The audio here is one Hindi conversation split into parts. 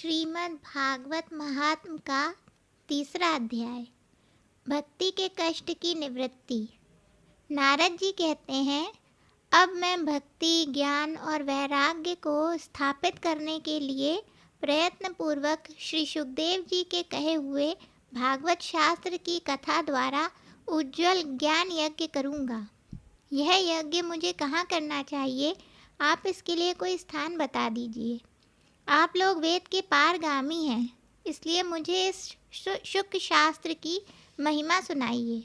श्रीमद् भागवत महात्म का तीसरा अध्याय। भक्ति के कष्ट की निवृत्ति। नारद जी कहते हैं, अब मैं भक्ति, ज्ञान और वैराग्य को स्थापित करने के लिए प्रयत्न पूर्वक श्री सुखदेव जी के कहे हुए भागवत शास्त्र की कथा द्वारा उज्जवल ज्ञान यज्ञ करूँगा। यह यज्ञ मुझे कहाँ करना चाहिए? आप इसके लिए कोई स्थान बता दीजिए। आप लोग वेद के पारगामी हैं, इसलिए मुझे इस शुक शास्त्र की महिमा सुनाइए।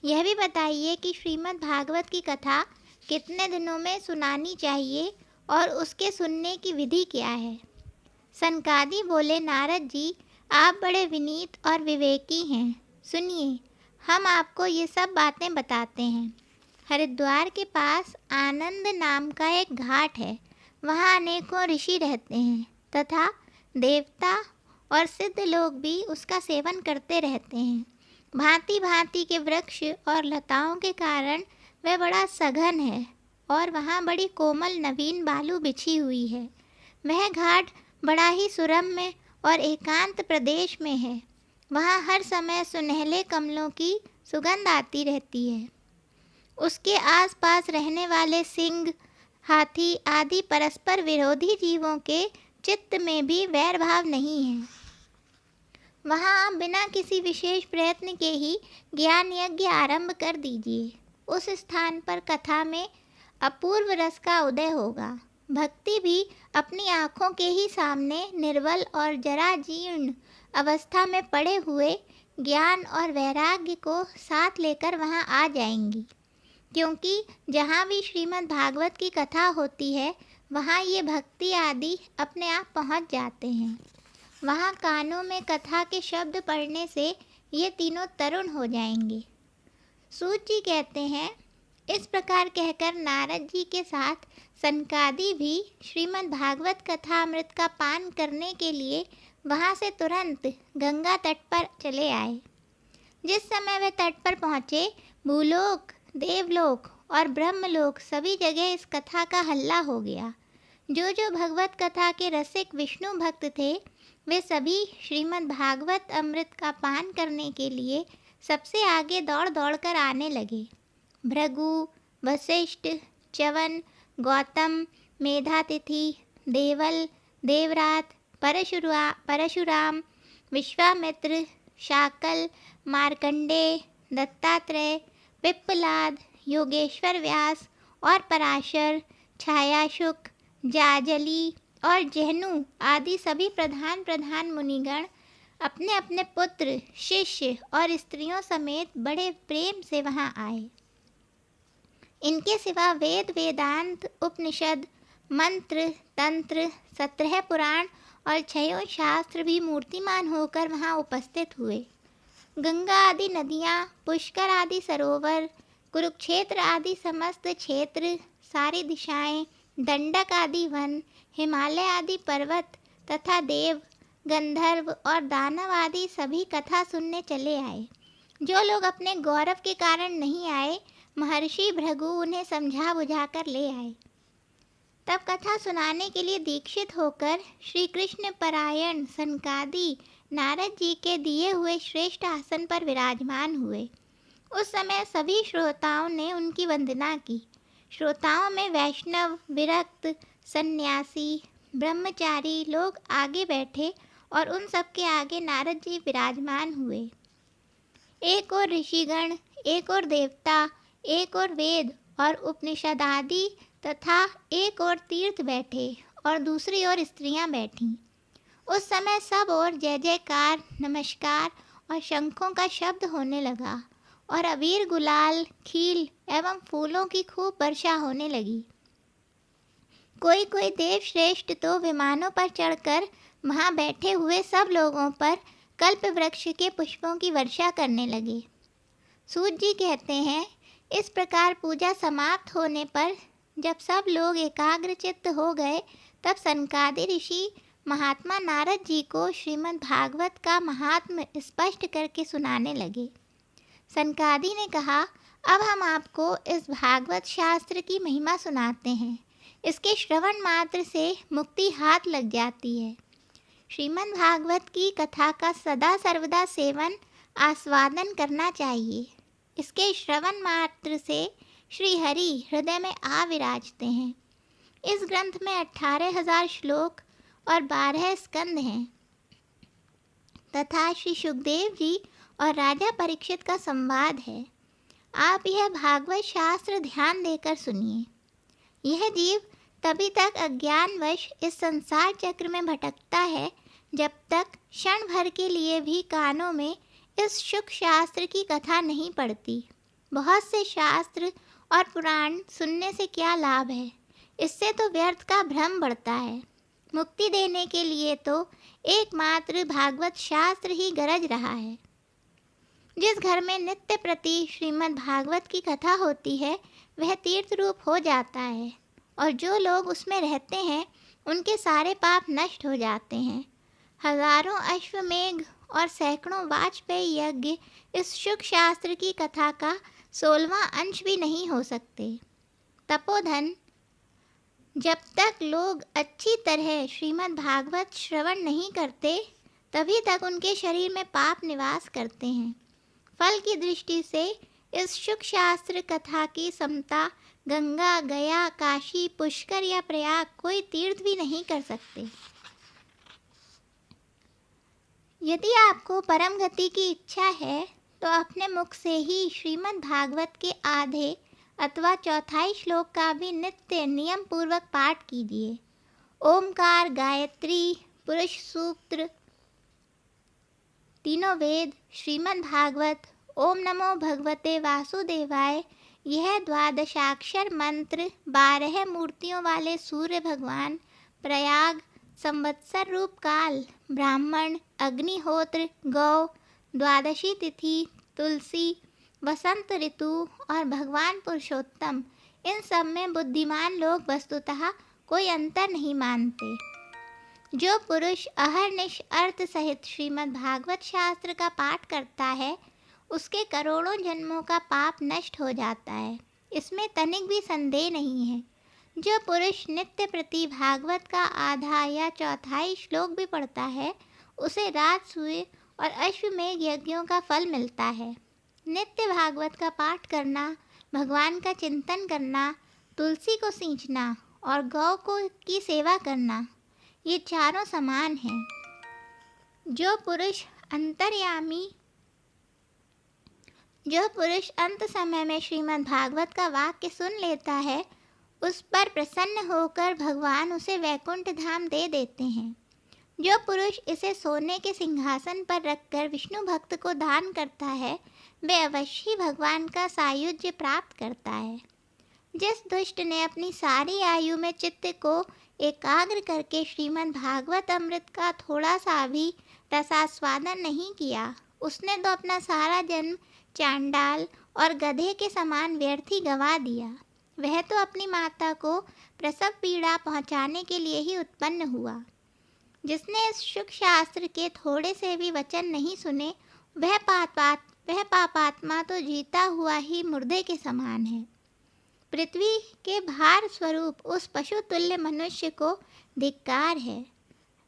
यह भी बताइए कि श्रीमद् भागवत की कथा कितने दिनों में सुनानी चाहिए और उसके सुनने की विधि क्या है। सनकादि बोले, नारद जी, आप बड़े विनीत और विवेकी हैं। सुनिए, हम आपको ये सब बातें बताते हैं। हरिद्वार के पास आनंद नाम का एक घाट है। वहाँ अनेकों ऋषि रहते हैं तथा देवता और सिद्ध लोग भी उसका सेवन करते रहते हैं। भांति भांति के वृक्ष और लताओं के कारण वह बड़ा सघन है और वहाँ बड़ी कोमल नवीन बालू बिछी हुई है। वह घाट बड़ा ही सुरम्य और एकांत प्रदेश में है। वहाँ हर समय सुनहले कमलों की सुगंध आती रहती है। उसके आसपास रहने वाले सिंह, हाथी आदि परस्पर विरोधी जीवों के चित्त में भी वैर भाव नहीं है। वहाँ आप बिना किसी विशेष प्रयत्न के ही ज्ञान यज्ञ आरंभ कर दीजिए। उस स्थान पर कथा में अपूर्व रस का उदय होगा। भक्ति भी अपनी आँखों के ही सामने निर्बल और जरा जीर्ण अवस्था में पड़े हुए ज्ञान और वैराग्य को साथ लेकर वहाँ आ जाएंगी, क्योंकि जहाँ भी श्रीमद् भागवत की कथा होती है वहाँ ये भक्ति आदि अपने आप पहुँच जाते हैं। वहाँ कानों में कथा के शब्द पढ़ने से ये तीनों तरुण हो जाएंगे। सूत जी कहते हैं, इस प्रकार कहकर नारद जी के साथ सनकादि भी श्रीमद् भागवत कथा अमृत का पान करने के लिए वहाँ से तुरंत गंगा तट पर चले आए। जिस समय वे तट पर पहुँचे, भूलोक, देवलोक और ब्रह्मलोक सभी जगह इस कथा का हल्ला हो गया। जो जो भगवत कथा के रसिक विष्णु भक्त थे, वे सभी श्रीमद् भागवत अमृत का पान करने के लिए सबसे आगे दौड़ दौड़ कर आने लगे। भृगु, वशिष्ठ, च्यवन, गौतम, मेधातिथि, देवल, देवरात, परशुराम, विश्वामित्र, शाकल, मार्कंडेय, दत्तात्रेय, पिप्पलाद, योगेश्वर व्यास और पराशर, छायाशुक, जाजली और जहनु आदि सभी प्रधान प्रधान मुनिगण अपने अपने पुत्र, शिष्य और स्त्रियों समेत बड़े प्रेम से वहाँ आए। इनके सिवा वेद, वेदांत, उपनिषद, मंत्र, तंत्र, 17 पुराण और 6 शास्त्र भी मूर्तिमान होकर वहाँ उपस्थित हुए। गंगा आदि नदियाँ, पुष्कर आदि सरोवर, कुरुक्षेत्र आदि समस्त क्षेत्र, सारी दिशाएं, दंडक आदि वन, हिमालय आदि पर्वत तथा देव, गंधर्व और दानव आदि सभी कथा सुनने चले आए। जो लोग अपने गौरव के कारण नहीं आए, महर्षि भृगु उन्हें समझा बुझाकर ले आए। तब कथा सुनाने के लिए दीक्षित होकर श्री कृष्ण परायण सनकादि नारद जी के दिए हुए श्रेष्ठ आसन पर विराजमान हुए। उस समय सभी श्रोताओं ने उनकी वंदना की। श्रोताओं में वैष्णव, विरक्त, सन्यासी, ब्रह्मचारी लोग आगे बैठे और उन सबके आगे नारद जी विराजमान हुए। एक और ऋषिगण, एक और देवता, एक और वेद और उपनिषद आदि तथा एक और तीर्थ बैठे और दूसरी ओर स्त्रियां बैठीं। उस समय सब ओर जय जयकार, नमस्कार और शंखों का शब्द होने लगा और अबीर, गुलाल, खील एवं फूलों की खूब वर्षा होने लगी। कोई कोई देव श्रेष्ठ तो विमानों पर चढ़कर वहाँ बैठे हुए सब लोगों पर कल्प वृक्ष के पुष्पों की वर्षा करने लगे। सूत जी कहते हैं, इस प्रकार पूजा समाप्त होने पर जब सब लोग एकाग्रचित्त हो गए, तब सनकादि ऋषि महात्मा नारद जी को श्रीमद् भागवत का महात्म्य स्पष्ट करके सुनाने लगे। सनकादि ने कहा, अब हम आपको इस भागवत शास्त्र की महिमा सुनाते हैं। इसके श्रवण मात्र से मुक्ति हाथ लग जाती है। श्रीमद् भागवत की कथा का सदा सर्वदा सेवन आस्वादन करना चाहिए। इसके श्रवण मात्र से श्री हरि हृदय में आ विराजते हैं। इस ग्रंथ में 18,000 श्लोक और 12 स्कंद हैं तथा श्री सुखदेव जी और राजा परीक्षित का संवाद है। आप यह भागवत शास्त्र ध्यान देकर सुनिए। यह जीव तभी तक अज्ञानवश इस संसार चक्र में भटकता है जब तक क्षण भर के लिए भी कानों में इस शुक शास्त्र की कथा नहीं पड़ती। बहुत से शास्त्र और पुराण सुनने से क्या लाभ है, इससे तो व्यर्थ का भ्रम बढ़ता है। मुक्ति देने के लिए तो एकमात्र भागवत शास्त्र ही गरज रहा है। जिस घर में नित्य प्रति श्रीमद् भागवत की कथा होती है वह तीर्थ रूप हो जाता है और जो लोग उसमें रहते हैं उनके सारे पाप नष्ट हो जाते हैं। हजारों अश्वमेघ और सैकड़ों वाजपेयी यज्ञ इस शुक शास्त्र की कथा का 16वां अंश भी नहीं हो सकते। तपोधन, जब तक लोग अच्छी तरह श्रीमद् भागवत श्रवण नहीं करते तभी तक उनके शरीर में पाप निवास करते हैं। फल की दृष्टि से इस शुक शास्त्र कथा की समता गंगा, गया, काशी, पुष्कर या प्रयाग कोई तीर्थ भी नहीं कर सकते। यदि आपको परम गति की इच्छा है तो अपने मुख से ही श्रीमद् भागवत के आधे अथवा चौथाई श्लोक का भी नित्य नियम पूर्वक पाठ कीजिए। ओमकार, गायत्री, पुरुष सूक्त, तीनों वेद, श्रीमद् भागवत, ओम नमो भगवते वासुदेवाय, यह 12 मंत्र 12 मूर्तियों वाले सूर्य भगवान, प्रयाग, संवत्सर रूप काल, ब्राह्मण, अग्निहोत्र, गौ, द्वादशी तिथि, तुलसी, वसंत ऋतु और भगवान पुरुषोत्तम, इन सब में बुद्धिमान लोग वस्तुतः कोई अंतर नहीं मानते। जो पुरुष अहर्निश अर्थ सहित श्रीमद् भागवत शास्त्र का पाठ करता है उसके करोड़ों जन्मों का पाप नष्ट हो जाता है, इसमें तनिक भी संदेह नहीं है। जो पुरुष नित्य प्रति भागवत का आधा या चौथाई श्लोक भी पढ़ता है उसे राजसूय और अश्वमेघ यज्ञों का फल मिलता है। नित्य भागवत का पाठ करना, भगवान का चिंतन करना, तुलसी को सींचना और गौ को की सेवा करना, ये चारों समान हैं। जो पुरुष अंत समय में श्रीमद् भागवत का वाक्य सुन लेता है उस पर प्रसन्न होकर भगवान उसे वैकुंठ धाम दे देते हैं। जो पुरुष इसे सोने के सिंहासन पर रखकर विष्णु भक्त को दान करता है वे अवश्य ही भगवान का सायुज्य प्राप्त करता है। जिस दुष्ट ने अपनी सारी आयु में चित्त को एकाग्र करके श्रीमद् भागवत अमृत का थोड़ा सा भी रसास्वादन नहीं किया उसने तो अपना सारा जन्म चांडाल और गधे के समान व्यर्थ ही गंवा दिया। वह तो अपनी माता को प्रसव पीड़ा पहुंचाने के लिए ही उत्पन्न हुआ। जिसने इस शुक शास्त्र के थोड़े से भी वचन नहीं सुने वह पापात्मा तो जीता हुआ ही मुर्दे के समान है। पृथ्वी के भार स्वरूप उस पशु तुल्य मनुष्य को धिक्कार है।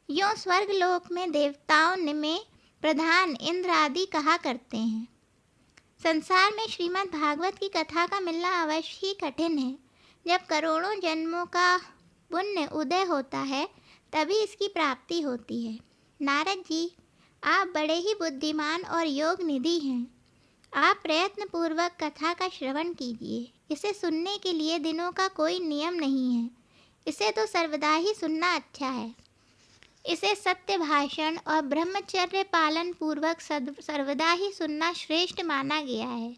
यों स्वर्गलोक में देवताओं में प्रधान इंद्र आदि कहा करते हैं। संसार में श्रीमद् भागवत की कथा का मिलना अवश्य ही कठिन है। जब करोड़ों जन्मों का पुण्य उदय होता है तभी इसकी प्राप्ति होती है। नारद जी, आप बड़े ही बुद्धिमान और योग निधि हैं। आप प्रयत्न पूर्वक कथा का श्रवण कीजिए। इसे सुनने के लिए दिनों का कोई नियम नहीं है, इसे तो सर्वदा ही सुनना अच्छा है। इसे सत्य भाषण और ब्रह्मचर्य पालन पूर्वक सर्वदा ही सुनना श्रेष्ठ माना गया है,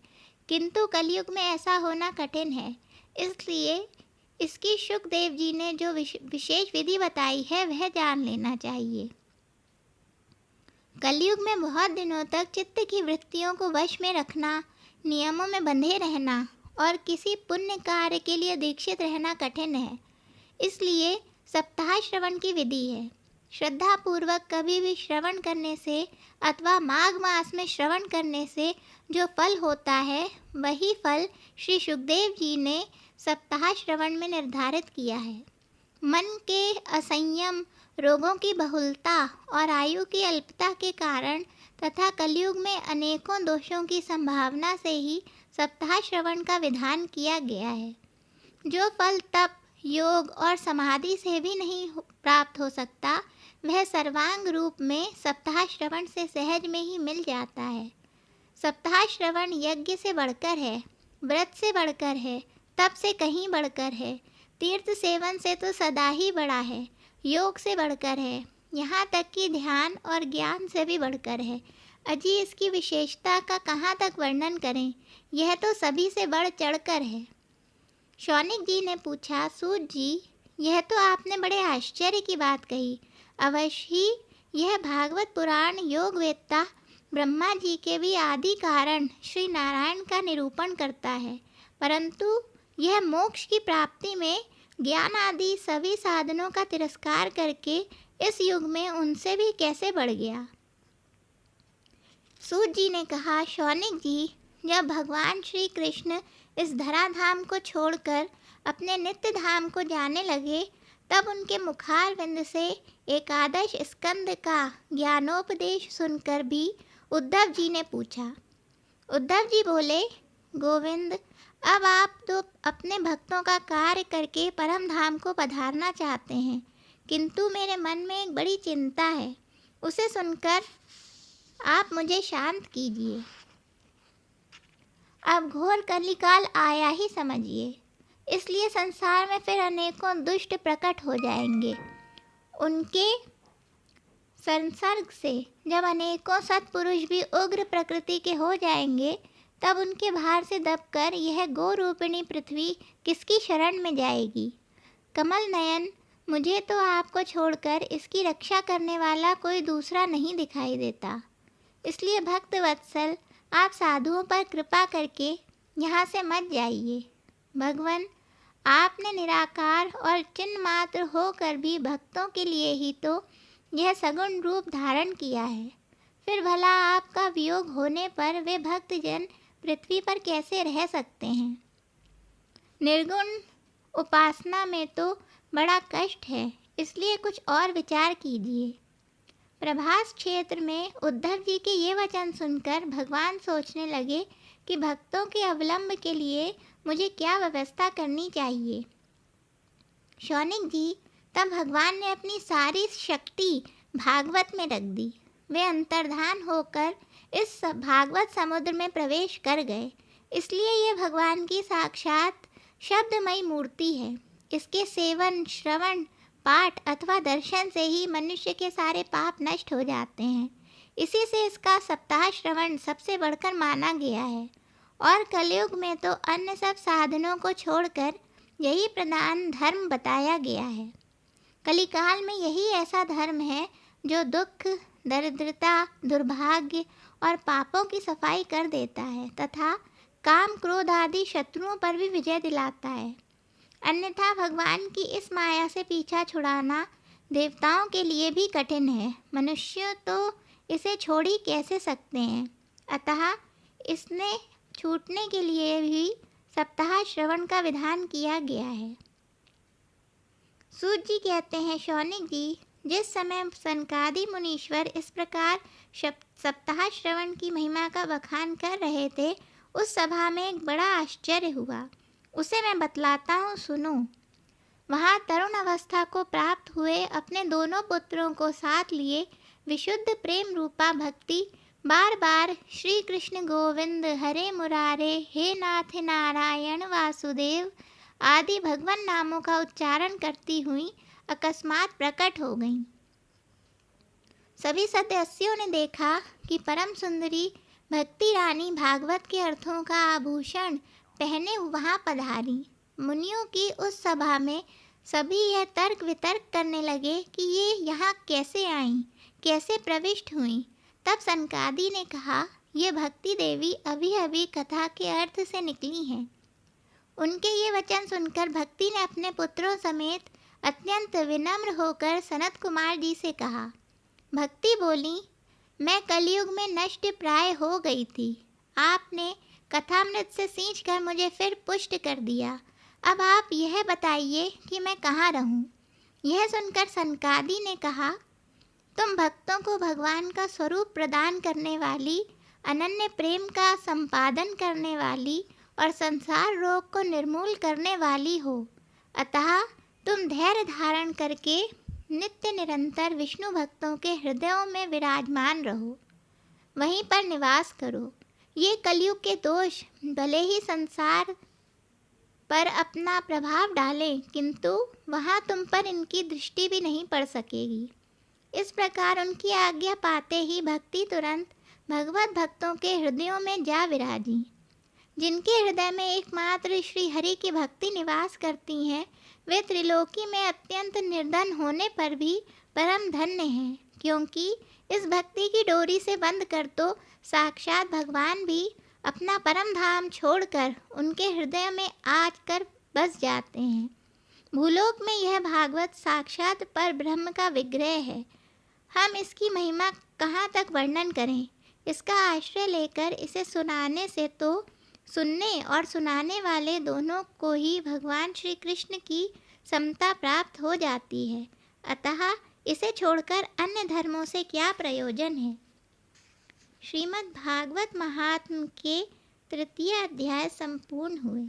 किंतु कलयुग में ऐसा होना कठिन है। इसलिए इसकी शुकदेव जी ने जो विशेष विधि बताई है वह जान लेना चाहिए। कलयुग में बहुत दिनों तक चित्त की वृत्तियों को वश में रखना, नियमों में बंधे रहना और किसी पुण्य कार्य के लिए दीक्षित रहना कठिन है। इसलिए सप्ताह श्रवण की विधि है। श्रद्धा पूर्वक कभी भी श्रवण करने से अथवा माघ मास में श्रवण करने से जो फल होता है वही फल श्री सुखदेव जी ने सप्ताह श्रवण में निर्धारित किया है। मन के असंयम, रोगों की बहुलता और आयु की अल्पता के कारण तथा कलयुग में अनेकों दोषों की संभावना से ही सप्ताह श्रवण का विधान किया गया है। जो फल तप, योग और समाधि से भी नहीं प्राप्त हो सकता, वह सर्वांग रूप में सप्ताह श्रवण से सहज में ही मिल जाता है। सप्ताह श्रवण यज्ञ से बढ़कर है, व्रत से बढ़कर है, तप से कहीं बढ़कर है, तीर्थ सेवन से तो सदा ही बड़ा है, योग से बढ़कर है, यहाँ तक कि ध्यान और ज्ञान से भी बढ़कर है। अजी इसकी विशेषता का कहाँ तक वर्णन करें, यह तो सभी से बढ़ चढ़कर है। शौनिक जी ने पूछा, सूत जी, यह तो आपने बड़े आश्चर्य की बात कही। अवश्य ही यह भागवत पुराण योग वेत्ता ब्रह्मा जी के भी आदि कारण श्री नारायण का निरूपण करता है, परंतु यह मोक्ष की प्राप्ति में ज्ञान आदि सभी साधनों का तिरस्कार करके इस युग में उनसे भी कैसे बढ़ गया। सूत जी ने कहा, शौनिक जी, जब भगवान श्री कृष्ण इस धराधाम को छोड़कर अपने नित्य धाम को जाने लगे, तब उनके मुखार विंद से एकादश स्कंद का ज्ञानोपदेश सुनकर भी उद्धव जी ने पूछा। उद्धव जी बोले, गोविंद, अब आप तो अपने भक्तों का कार्य करके परम धाम को पधारना चाहते हैं, किंतु मेरे मन में एक बड़ी चिंता है, उसे सुनकर आप मुझे शांत कीजिए। अब घोर कलिकाल आया ही समझिए, इसलिए संसार में फिर अनेकों दुष्ट प्रकट हो जाएंगे। उनके संसर्ग से जब अनेकों सत्पुरुष भी उग्र प्रकृति के हो जाएंगे, तब उनके भार से दबकर यह गो रूपिणी पृथ्वी किसकी शरण में जाएगी। कमल नयन, मुझे तो आपको छोड़कर इसकी रक्षा करने वाला कोई दूसरा नहीं दिखाई देता, इसलिए भक्त वत्सल, आप साधुओं पर कृपा करके यहाँ से मत जाइए। भगवान, आपने निराकार और चिन्ह मात्र होकर भी भक्तों के लिए ही तो यह सगुण रूप धारण किया है, फिर भला आपका वियोग होने पर वे भक्तजन पृथ्वी पर कैसे रह सकते हैं। निर्गुण उपासना में तो बड़ा कष्ट है, इसलिए कुछ और विचार कीजिए। प्रभास क्षेत्र में उद्धव जी के ये वचन सुनकर भगवान सोचने लगे कि भक्तों के अवलंब के लिए मुझे क्या व्यवस्था करनी चाहिए। शौनिक जी, तब भगवान ने अपनी सारी शक्ति भागवत में रख दी। वे अंतर्धान होकर इस भागवत समुद्र में प्रवेश कर गए, इसलिए ये भगवान की साक्षात शब्दमयी मूर्ति है। इसके सेवन, श्रवण, पाठ अथवा दर्शन से ही मनुष्य के सारे पाप नष्ट हो जाते हैं। इसी से इसका सप्ताह श्रवण सबसे बढ़कर माना गया है, और कलयुग में तो अन्य सब साधनों को छोड़कर यही प्रधान धर्म बताया गया है। कलिकाल में यही ऐसा धर्म है जो दुख, दरिद्रता, दुर्भाग्य और पापों की सफाई कर देता है तथा काम, क्रोध आदि शत्रुओं पर भी विजय दिलाता है। अन्यथा भगवान की इस माया से पीछा छुड़ाना देवताओं के लिए भी कठिन है, मनुष्य तो इसे छोड़ ही कैसे सकते हैं। अतः इसने छूटने के लिए भी सप्ताह श्रवण का विधान किया गया है। सूत जी कहते हैं, शौनिक जी, जिस समय सनकादि मुनीश्वर इस प्रकार सप्ताह श्रवण की महिमा का बखान कर रहे थे, उस सभा में एक बड़ा आश्चर्य हुआ। उसे मैं बतलाता हूँ, सुनो। वहाँ तरुण अवस्था को प्राप्त हुए अपने दोनों पुत्रों को साथ लिए विशुद्ध प्रेम रूपा भक्ति बार बार श्री कृष्ण गोविंद हरे मुरारे, हे नाथ नारायण वासुदेव आदि भगवान नामों का उच्चारण करती हुई अकस्मात प्रकट हो गईं। सभी सदस्यों ने देखा कि परम सुंदरी भक्ति रानी भागवत के अर्थों का आभूषण पहने वहाँ पधारी। मुनियों की उस सभा में सभी यह तर्क वितर्क करने लगे कि ये यहाँ कैसे आईं, कैसे प्रविष्ट हुईं। तब सनकादि ने कहा, ये भक्ति देवी अभी अभी कथा के अर्थ से निकली हैं। उनके ये वचन सुनकर भक्ति ने अपने पुत्रों समेत अत्यंत विनम्र होकर सनत कुमार जी से कहा। भक्ति बोली, मैं कलयुग में नष्ट प्राय हो गई थी, आपने कथामृत से सींचकर मुझे फिर पुष्ट कर दिया। अब आप यह बताइए कि मैं कहाँ रहूँ। यह सुनकर सनकादि ने कहा, तुम भक्तों को भगवान का स्वरूप प्रदान करने वाली, अनन्य प्रेम का संपादन करने वाली और संसार रोग को निर्मूल करने वाली हो। अतः तुम धैर्य धारण करके नित्य निरंतर विष्णु भक्तों के हृदयों में विराजमान रहो, वहीं पर निवास करो। ये कलयुग के दोष भले ही संसार पर अपना प्रभाव डालें, किंतु वहाँ तुम पर इनकी दृष्टि भी नहीं पड़ सकेगी। इस प्रकार उनकी आज्ञा पाते ही भक्ति तुरंत भगवत भक्तों के हृदयों में जा विराजी। जिनके हृदय में एकमात्र श्री हरि की भक्ति निवास करती है, वे त्रिलोकी में अत्यंत निर्धन होने पर भी परम धन्य हैं, क्योंकि इस भक्ति की डोरी से बंध कर तो साक्षात भगवान भी अपना परम धाम छोड़कर उनके हृदय में आज कर बस जाते हैं। भूलोक में यह भागवत साक्षात पर ब्रह्म का विग्रह है। हम इसकी महिमा कहाँ तक वर्णन करें। इसका आश्रय लेकर इसे सुनाने से तो सुनने और सुनाने वाले दोनों को ही भगवान श्री कृष्ण की समता प्राप्त हो जाती है। अतः इसे छोड़कर अन्य धर्मों से क्या प्रयोजन है। श्रीमद् भागवत महात्म्य के 3 अध्याय संपूर्ण हुए।